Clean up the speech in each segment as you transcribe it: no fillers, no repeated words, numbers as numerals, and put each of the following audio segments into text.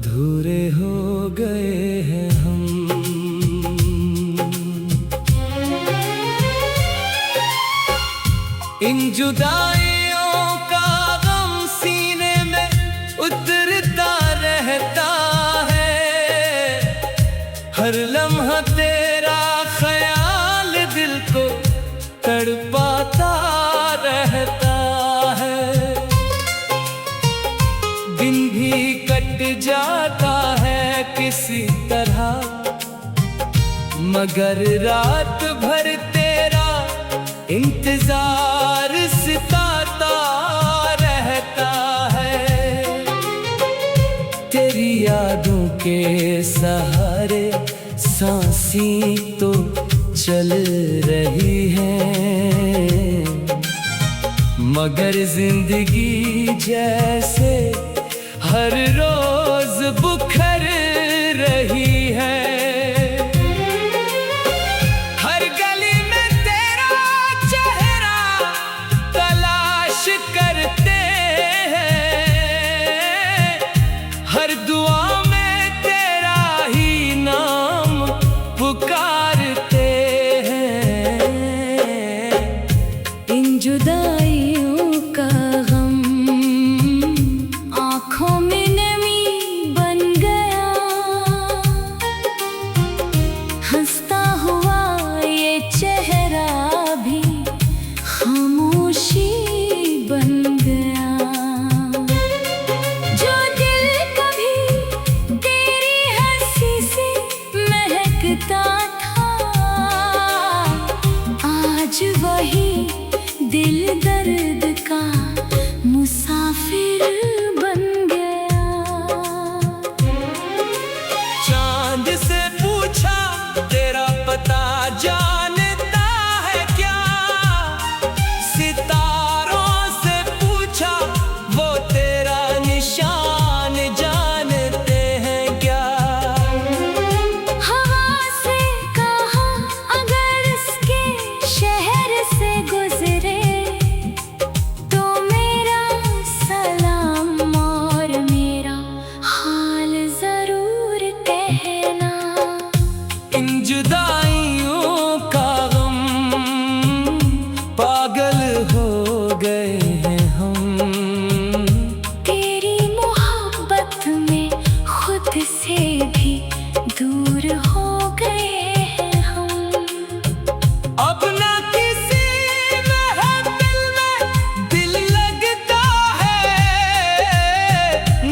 अधूरे हो गए हैं हम। इन जुदाइयों का गम सीने में उतरता रहता है। हर लम्हा तेरा ख्याल दिल को तड़पाता रहता है। दिन भी कट जाता है किसी तरह, मगर रात भर तेरा इंतजार सताता रहता है। तेरी यादों के सहारे सांसें तो चल रही है, मगर जिंदगी जैसे हर रोज बुखर रही है। हर गली में तेरा चेहरा तलाश करते हैं, हर दुआ में तेरा ही नाम पुकारते हैं। इन जुदाइयों का गम आँखों में नमी बन गया, हंसता हुआ ये चेहरा भी खामोशी बन गया। जो दिल कभी तेरी हंसी से महकता था, आज वही दिल दर्द का मुसाफिर बन गया। चांद से पूछा तेरा पता जानता है क्या, सितारों से पूछा वो तेरा निशान जानते हैं क्या। हवा से कहा अगर इसके शहर से गुजरे तो मेरा सलाम और मेरा हाल जरूर कहना। इन जुदाइयों का गम पागल हो गए हैं हम। तेरी मोहब्बत में खुद से भी दूर हो गए हैं हम। अब ना किसी महफिल में दिल लगता है,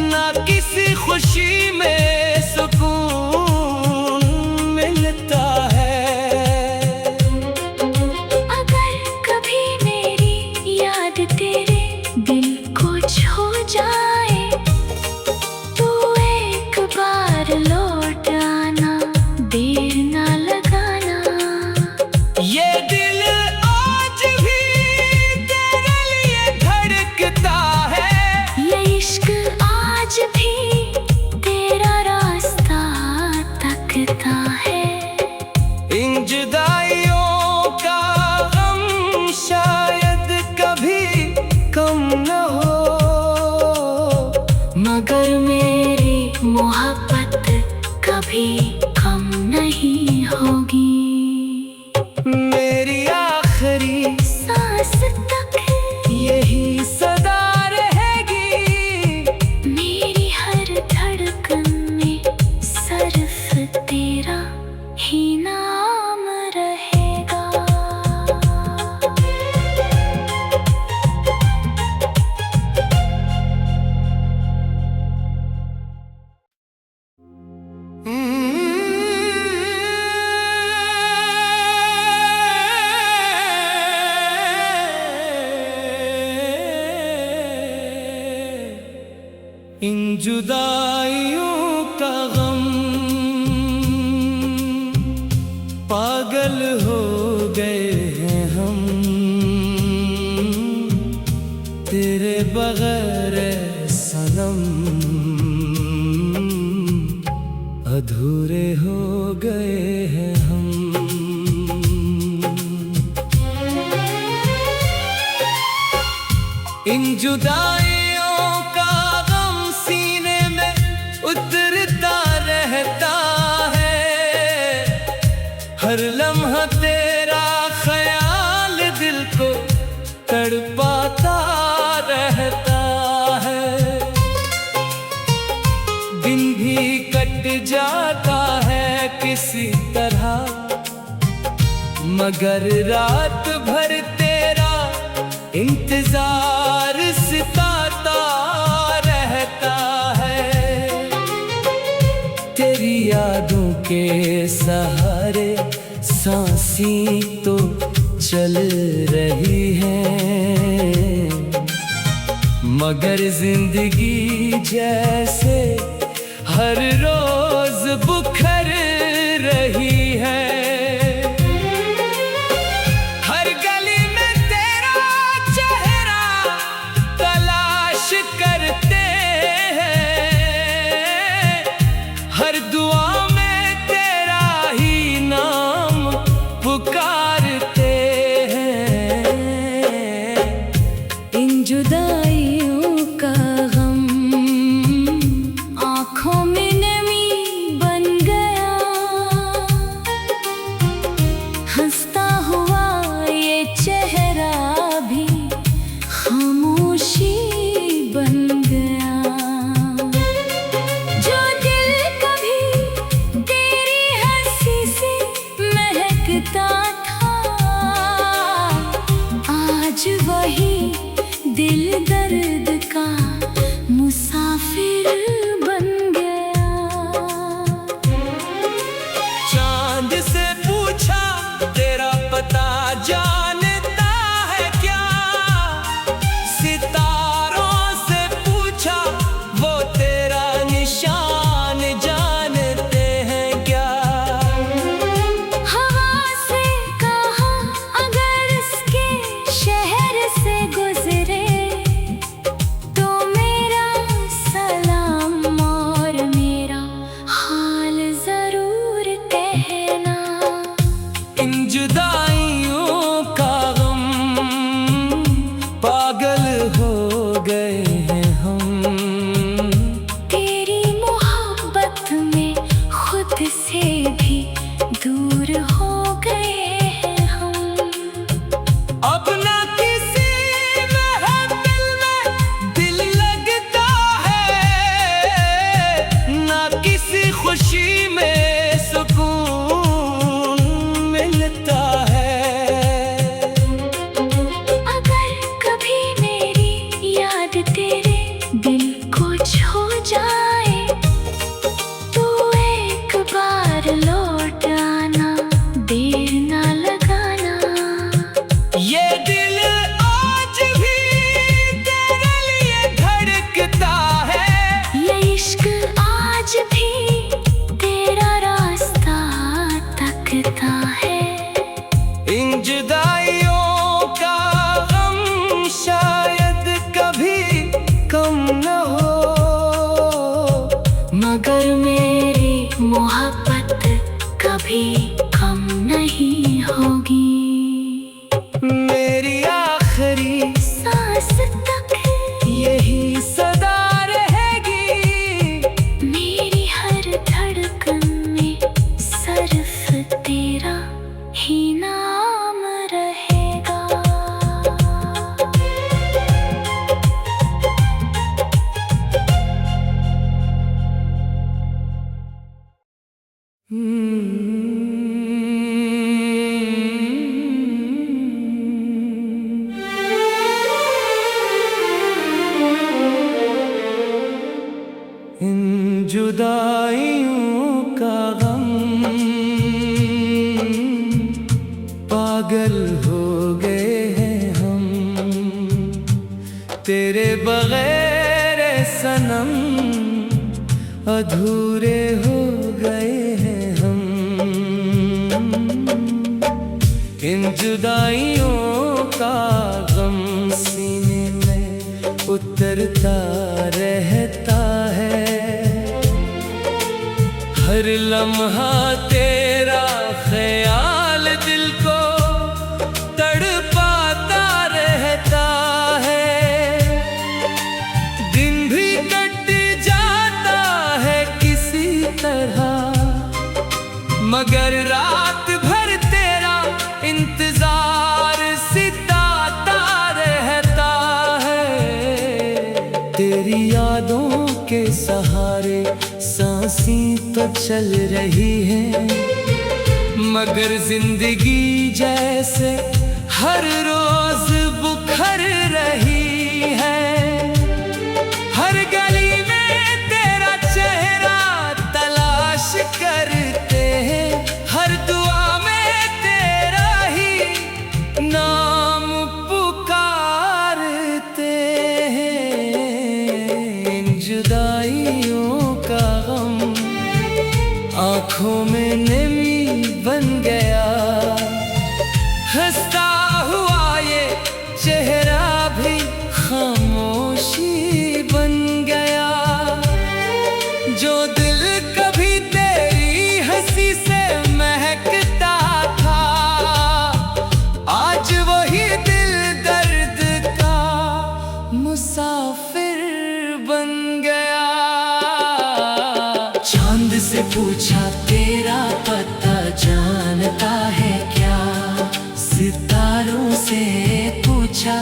ना किसी खुशी में सुकून मिलता है। अगर कभी मेरी याद तेरे दिल को छू जाए तो एक बार लौट आना, देर ना लगाना। ये दिल आज भी तेरे लिए धड़कता है, ये इश्क आज भी तेरा रास्ता तकता है। इन जुदाइयों का गम शायद कभी कम न हो, मगर मेरी मोहब्बत कभी कम नहीं होगी। मेरी आखिरी सांस तक यही सदा रहेगी, मेरी हर धड़कन में सिर्फ तेरा ही नाम रहेगा। इन जुदाइयों का गम पागल हो गए हैं हम। तेरे बगैर सनम अधूरे हो गए हैं हम। इन जुदाइयों का गम सीने में उतर दिन भी कट जाता है किसी तरह, मगर रात भर तेरा इंतजार सताता रहता है। तेरी यादों के सहारे सांसें तो चल रही है, मगर जिंदगी जैसे हर रोज बुखर रही है। हर गली में तेरा चेहरा तलाश करते हैं, हर दुआ में तेरा ही नाम पुकारते हैं। इन जुदाइयों का गम आँखों में नमी बन गया, हंसता हुआ ये चेहरा भी खामोशी बन गया। जो दिल कभी तेरी हंसी से महकता था, आज वही दिल दर्द का मुसाफिर बन गया। चांद से पूछा तेरा पता जानता है क्या, सितारों से पूछा वो तेरा निशान जानते हैं क्या। हवा से कहा अगर इसके शहर से गुजरे तो मेरा सलाम और मेरा हाल जरूर कहना। इन जुदाइयों का गम पागल हो गए हैं हम, तेरी मोहब्बत में खुद से भी दूर हो गए हैं हम। अब ना किसी महफिल में दिल लगता है, ना किसी खुशी में सुकून मिलता है। अगर कभी मेरी याद तेरे दिल को छू जाए तो एक बार लौट आना, देर ना लगाना। ये दिल आज भी तेरे लिए धड़कता है, ये इश्क आज भी तेरा रास्ता तकता है। इन जुदाइयों का गम शायद कभी कम न हो, मगर मेरी मोहब्बत कभी कम नहीं होगी। मेरी आखिरी सांस तक यही सदा रहेगी, मेरी हर धड़कन में सिर्फ तेरा ही नाम रहेगा। इन जुदाइयों का गम पागल हो गए हैं हम, तेरे बगैर सनम अधूरे हो गए हैं हम। इन जुदाइयों का गम सीने में उतरता रहता है, हर लम्हा तेरा ख्याल दिल को तड़पाता रहता है। दिन भी कट जाता है किसी तरह, मगर रात भर तेरा इंतजार सताता रहता है। तेरी यादों के सहारे सांसें तो चल रही है, मगर जिंदगी जैसे हर रोज बुखर रही है। हर गली में तेरा चेहरा तलाश करते हैं, हर दुआ में तेरा ही नाम पुकारते हैं। इन जुदाइयों का गम आँखों में नमी बन गया, हंसता हुआ ये चेहरा भी खामोशी बन गया। जो दिल कभी तेरी हंसी से महकता था, आज वही दिल दर्द का मुसाफिर बन गया। चांद से पूछा तेरा पता जानता है क्या, सितारों से पूछा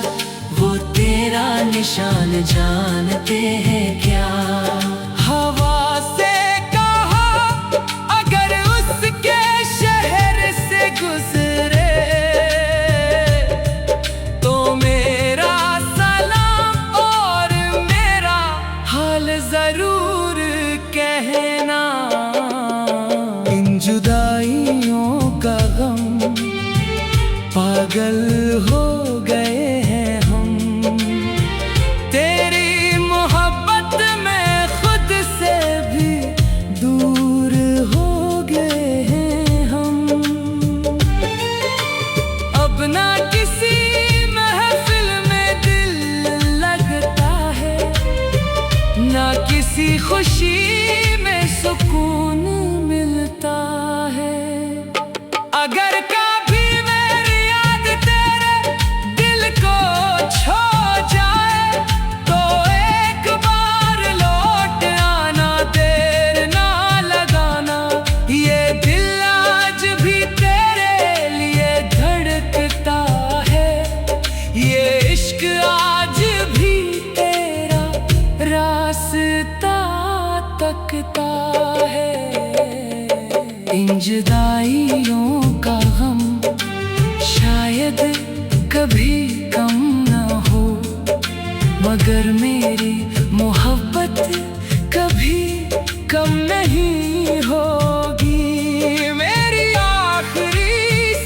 वो तेरा निशान जानते हैं क्या। हवा से कहा अगर उसके शहर से गुजरे तो मेरा सलाम और मेरा हाल जरूर कहना। इन जुदाइयों का गम पागल हो गए हैं हम, तेरी मोहब्बत में खुद से भी दूर हो गए हैं हम। अब ना किसी महफिल में दिल लगता है, ना किसी खुशी में सुकून मिलता है। अगर कभी मेरी याद तेरे दिल को छू जाए तो एक बार लौट आना, देर ना लगाना। ये दिल आज भी तेरे लिए धड़कता है, ये इश्क आज भी तेरा रास्ता तकता है। इन जुदाइयों का गम शायद कभी कम न हो, मगर मेरी मोहब्बत कभी कम नहीं होगी। मेरी आखिरी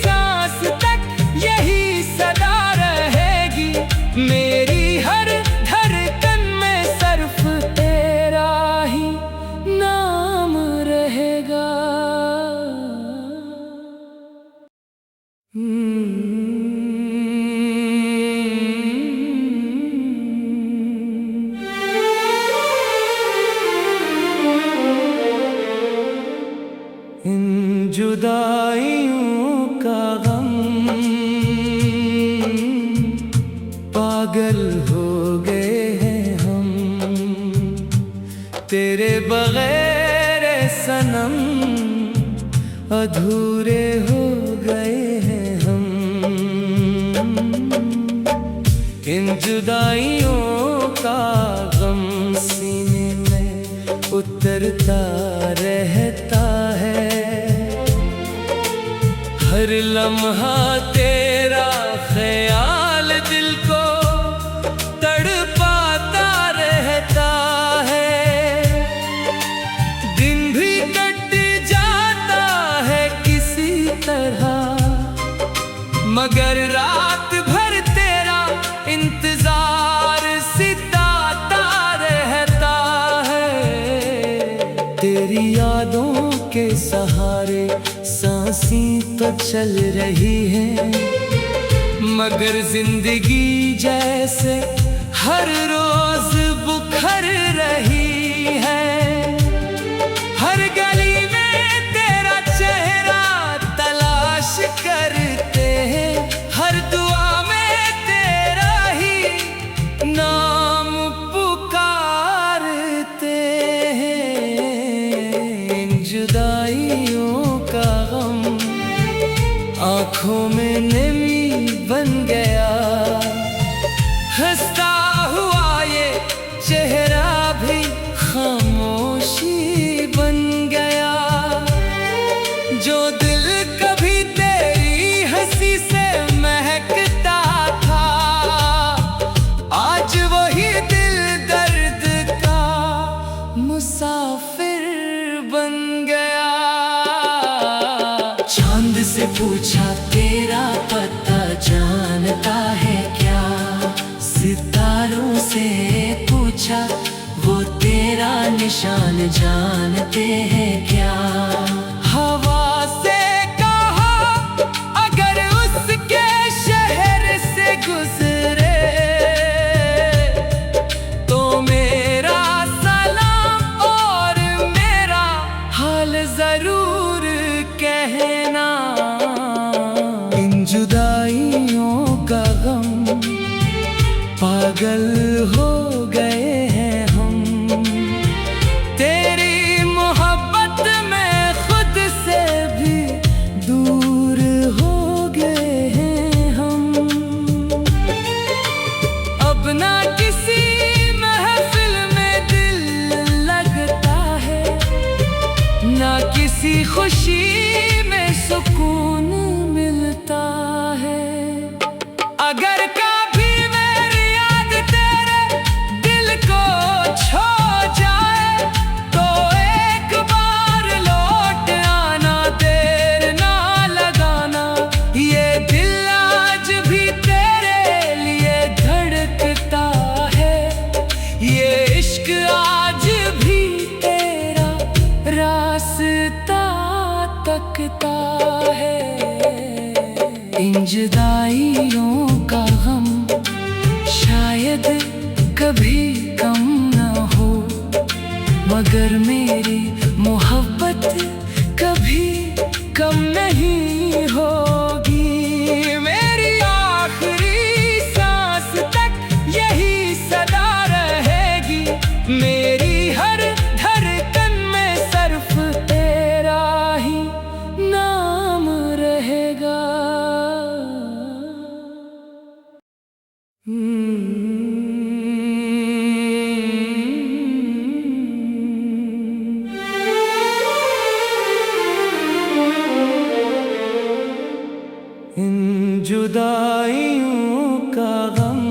सांस तक यही सदा रहेगी, मेरी हर धड़कन में सिर्फ तेरा ही नाम रहेगा। इन जुदाइयों का गम पागल हो गए हैं हम, तेरे बगैर सनम अधूरे हो गए हैं हम। इन जुदाइयों का गम सीने में उतरता रहता है, हर लम्हा तेरा ख्याल दिल को तड़पाता रहता है। दिन भी कट जाता है किसी तरह, मगर रात भर तेरा इंतजार सिताता रहता है। तेरी यादों के सहारे सांसें तो चल रही है, मगर जिंदगी जैसे हर रोज बुखर रही है। हर गली में तेरा चेहरा तलाश करते हैं, हर दुआ में तेरा ही नाम पुकारते हैं। इन जुदाइयों का गम आँखों में नमी बन गया, हंसता हुआ ये चेहरा भी खामोश मुसाफिर बन गया। चांद से पूछा तेरा पता जानता है क्या, सितारों से पूछा वो तेरा निशान जानते हैं क्या। हवा से कहा अगर उसके शहर से गुजरे तो मेरा सलाम और मेरा हाल जरूर कहना। इन जुदाइयों का गम पागल हो गए हैं हम, तेरी मोहब्बत में खुद से भी दूर हो गए हैं हम। अब ना किसी महफिल में दिल लगता है, ना किसी खुशी में सुकून मिलता है। अगर कभी मेरी याद तेरे दिल को छू जाए तो एक बार लौट आना, देर ना लगाना। ये दिल आज भी तेरे लिए धड़कता है, ये इश्क आज भी तेरा रास्ता तकता है। इन जुदाइयों का गम शायद कभी कम न हो, मगर मेरी मोहब्बत कभी कम नहीं होगी। मेरी आखिरी सांस तक यही सदा रहेगी, मेरी हर धड़कन में सिर्फ तेरा ही नाम रहेगा। इन जुदाइयों का गम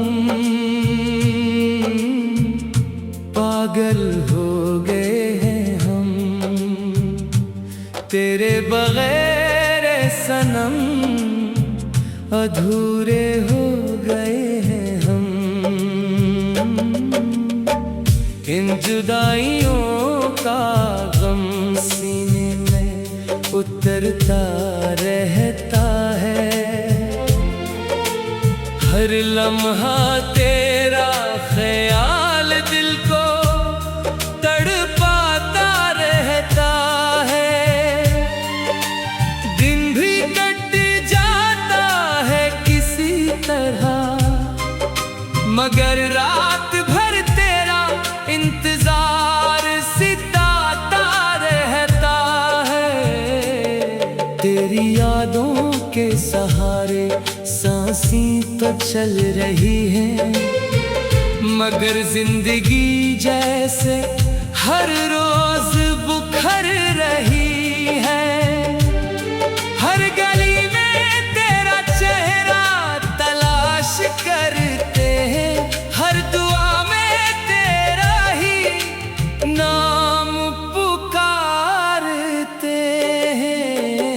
पागल हो गए हैं हम, तेरे बगैर सनम अधूरे हो गए हैं हम। इन जुदाइयों का गम सीने में उतरता रहता है, हर लम्हा तेरा ख्याल दिल को तड़पाता रहता है। दिन भी कट जाता है किसी तरह, मगर रात भर तेरा इंतजार सिताता रहता है। तेरी यादों के सहारे सांसें तो चल रही है, मगर जिंदगी जैसे हर रोज बुखर रही है। हर गली में तेरा चेहरा तलाश करते हैं, हर दुआ में तेरा ही नाम पुकारते हैं।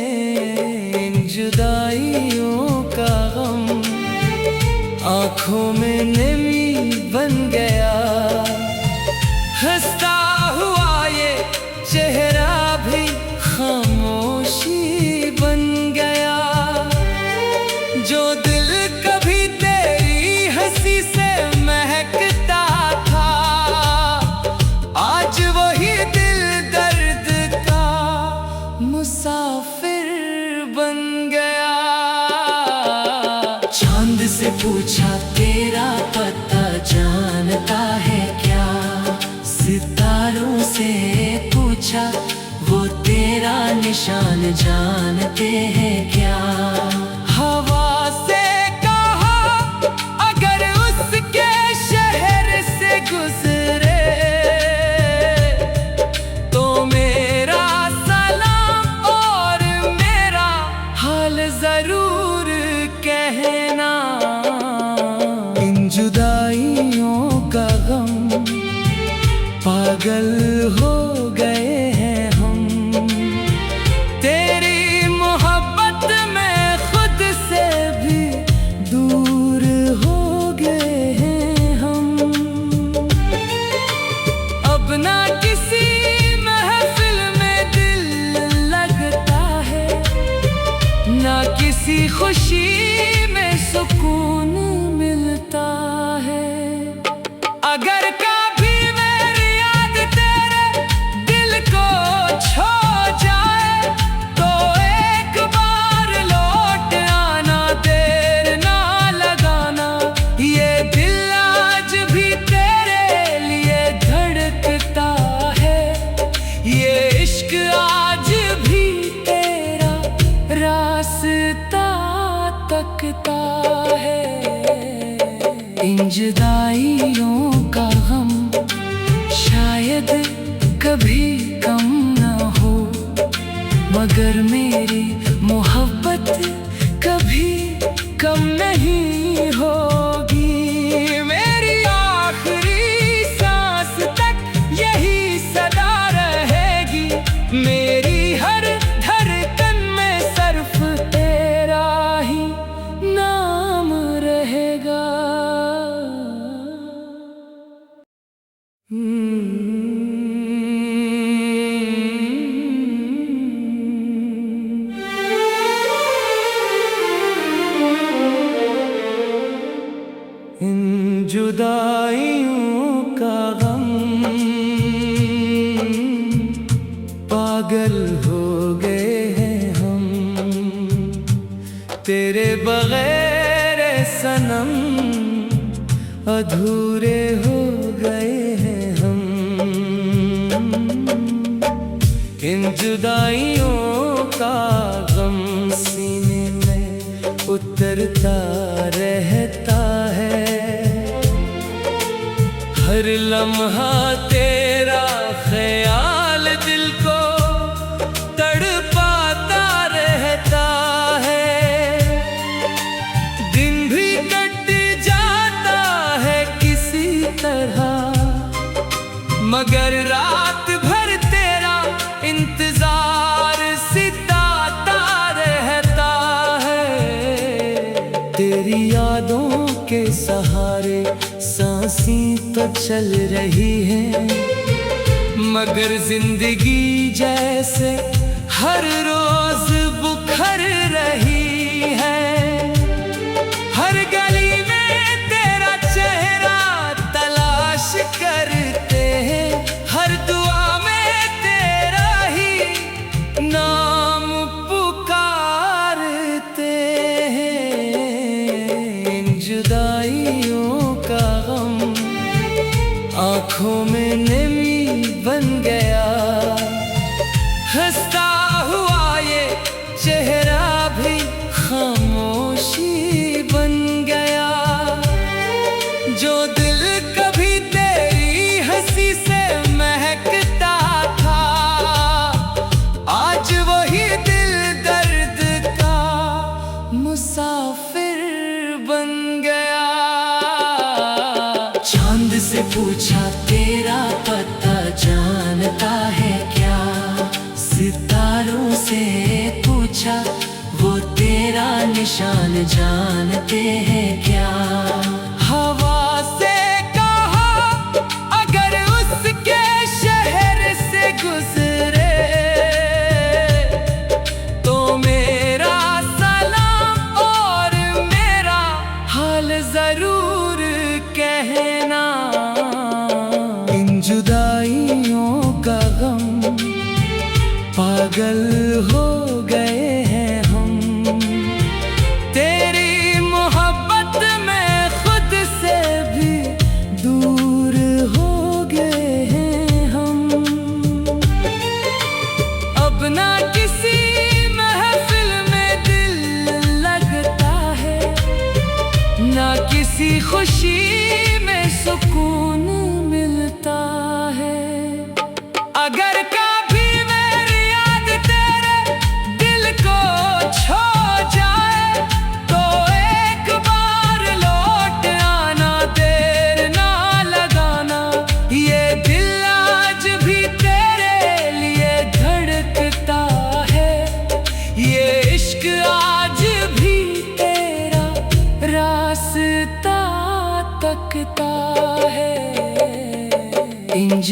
इन जुदाइयों का गम आँखों में नमी बन गया, हंसता हुआ ये चेहरा भी खामोशी बन गया। जो दिल कभी तेरी हंसी से महकता था, आज वही दिल दर्द का मुसाफिर बन गया। चांद से पूछा तेरा पता जानता है क्या, सितारों से पूछा वो तेरा निशान जानते हैं क्या। हवा से कहा अगर उसके शहर से गुजरे तो मेरा सलाम और मेरा हाल जरूर कहना। इन जुदाइयों का गम पागल पागल हो गए हैं हम। तेरी मोहब्बत में खुद से भी दूर हो गए हैं हम। अब ना किसी महफिल में दिल लगता है, ना किसी खुशी में सुकून मिलता है। अगर कभी मेरी याद तेरे दिल को छू जाए तो एक बार लौट आना, देर ना लगाना। ये दिल आज भी तेरे लिए धड़कता है, ये इश्क आज भी तेरा रास्ता तकता है। इन जुदाइयों का गम शायद कभी कम ना हो, मगर मेरी मोहब्बत कभी कम नहीं होगी। मेरी आखिरी सांस तक यही सदा रहेगी, मेरी हर धड़कन में सिर्फ तेरा ही नाम रहेगा। इन जुदाइयों का गम पागल हो गए हैं हम। तेरे बगैर सनम अधूरे हो गए हैं हम। इन जुदाइयों का गम सीने में उतरता रहता है। हर लम्हा तेरा ख्याल दिल को तड़पाता रहता है। दिन भी कट जाता है किसी तरह, मगर रात भर तेरा इंतजार सिताता रहता है। तेरी यादों के सहारे सांसें तो चल रही है, मगर जिंदगी जैसे हर रोज बुखर रही है। हर गली में तेरा चेहरा तलाश करते हैं, हर दुआ में तेरा ही नाम पुकारते हैं। इन जुदाइयों का गम आँखों में नमी बन गया, हंसता हुआ ये चेहरा भी खामोशी बन गया। जो दिल कभी तेरी हंसी से महकता था, आज वही दिल दर्द का मुसाफिर बन गया। चांद से पूछा तेरा पता जानता है क्या, सितारों से पूछा वो तेरा निशान जानते हैं क्या। हवा से कहा अगर उसके शहर से गुजरे तो मेरा सलाम और मेरा हाल जरूर कहना। इन जुदाइयों का गम पागल हो गए हैं हम। तेरी मोहब्बत में खुद से भी दूर हो गए हैं हम। अब ना किसी महफिल में दिल लगता है, ना किसी खुशी में सुकून मिलता है। अगर कभी मेरी याद तेरे दिल को छू जाए तो एक बार लौट आना, देर ना लगाना। ये दिल आज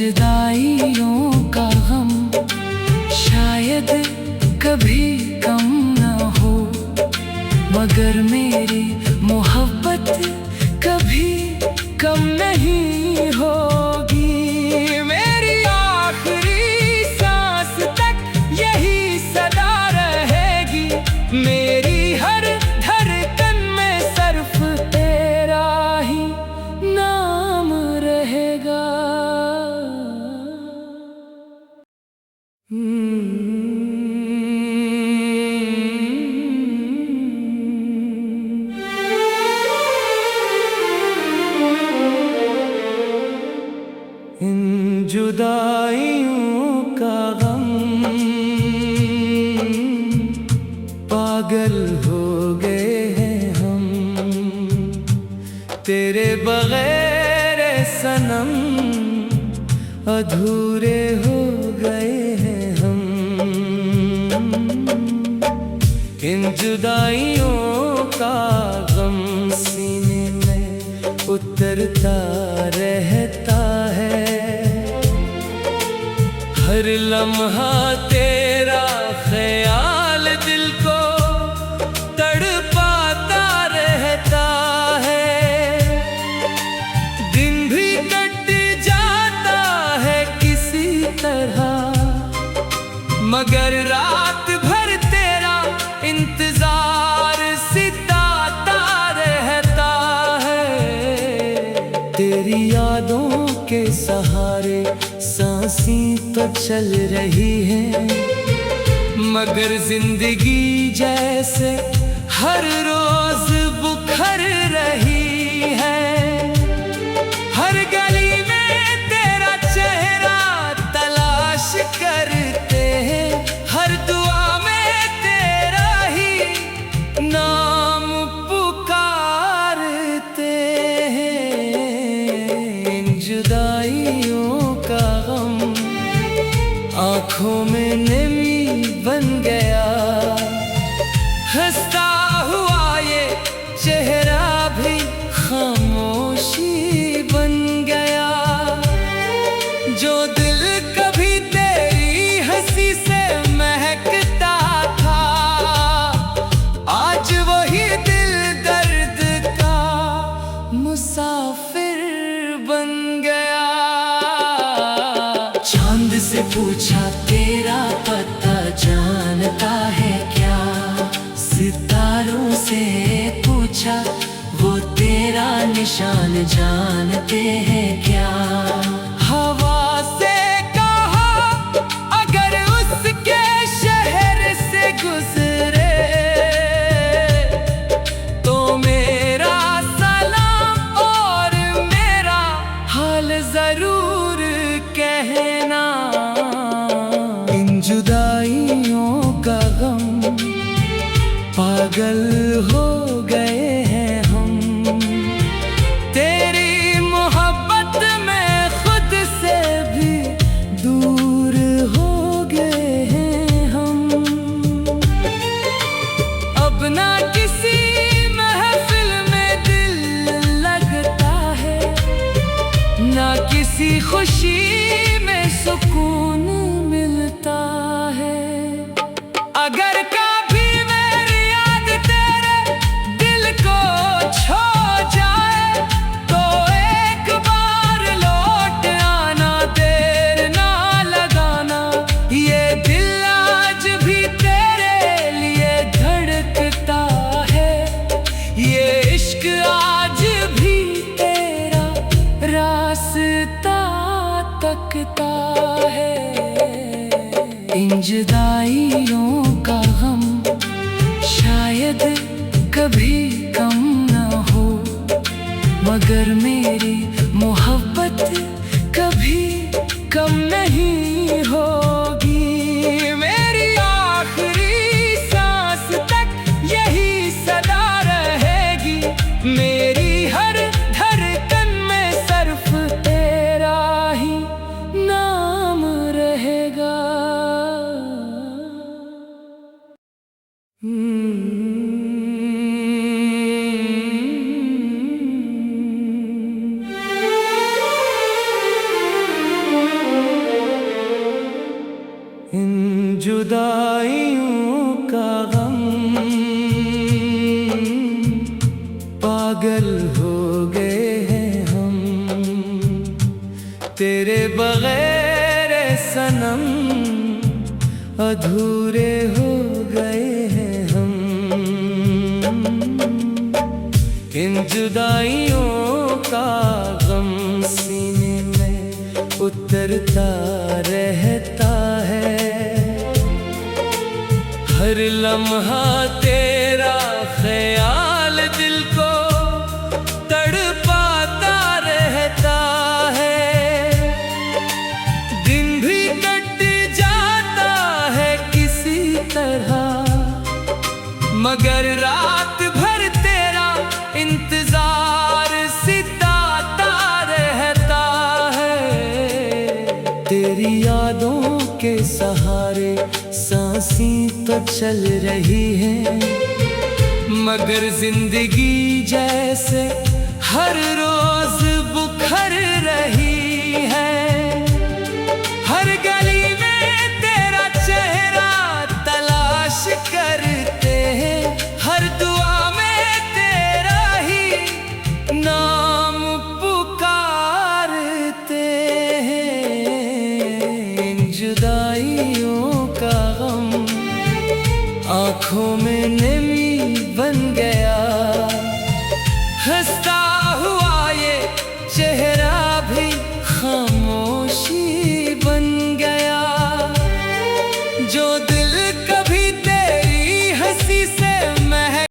जुदाइयों का गम शायद कभी कम न हो, मगर मेरी मोहब्बत कभी कम नहीं होगी। मेरी आखिरी सांस तक यही सदा रहेगी, मेरी हर धड़कन में सिर्फ तेरा ही नाम रहेगा। इन जुदाइयों का गम, पागल हो गए हैं हम, तेरे बगैर सनम अधूरे हो गए हैं हम। इन जुदाइयों का गम सीने में उतरता रहता है, हर लम्हा तेरा ख्याल दिल को तड़पाता रहता है। दिन भी कट जाता है किसी तरह, मगर रात भर तेरा इंतजार सिताता रहता है। तेरी यादों के सहारे सांसें तो चल रही है, मगर जिंदगी जैसे हर रोज बुखर रही है। हर गली में तेरा चेहरा तलाश करते हैं, हर दुआ में तेरा ही नाम पुकारते हैं। इन जुदाइयों का गम आँखों में नमी बन गया, हंसता हुआ ये चेहरा भी खामोशी बन गया। जो दिल कभी तेरी हंसी से महकता था, आज वही दिल दर्द का मुसाफिर बन गया। चांद से पूछा तेरा पता जानता है क्या, सितारों से पूछा वो तेरा निशान जानते हैं क्या। हवा से कहा अगर उसके शहर से गुजरे, तो मेरा सलाम और मेरा हाल जरूर कहना। इन जुदाइयों का गम, पागल हो गए हैं हम, तेरी मोहब्बत में खुद से भी दूर हो गए हैं हम। अब ना किसी महफिल में दिल लगता है, ना किसी खुशी में सुकून मिलता है। अगर कभी मेरी याद तेरे दिल को छू जाए, तो एक बार लौट आना, देर ना लगाना। ये दिल आज भी तेरे लिए धड़कता है, ये इश्क आज भी तेरा रास्ता तकता है। इन जुदाइयों का गम शायद कभी कम न हो, मगर मेरी मोहब्बत कभी कम नहीं होगी। मेरी आखिरी सांस तक यही सदा रहेगी, मेरी हर धड़कन में सिर्फ तेरा ही नाम रहेगा। जुदाइयों का गम, पागल हो गए हैं हम तेरे बगैर सनम, अधूरे हो गए हैं हम। इन जुदाइयों का गम सीने में उतरता रहता है, हर लम्हा तेरा ख्याल दिल को तड़पाता रहता है। दिन भी कट जाता है किसी तरह, मगर रात भर तेरा इंतजार सिताता रहता है। तेरी यादों के सहारे सांसें तो चल रही है, मगर जिंदगी जैसे हर रोज बुखर रही है। हर गली में तेरा चेहरा तलाश करते हैं, हर दुआ में तेरा ही नाम पुकारते हैं। इन जुदाइयों का गम आँखों में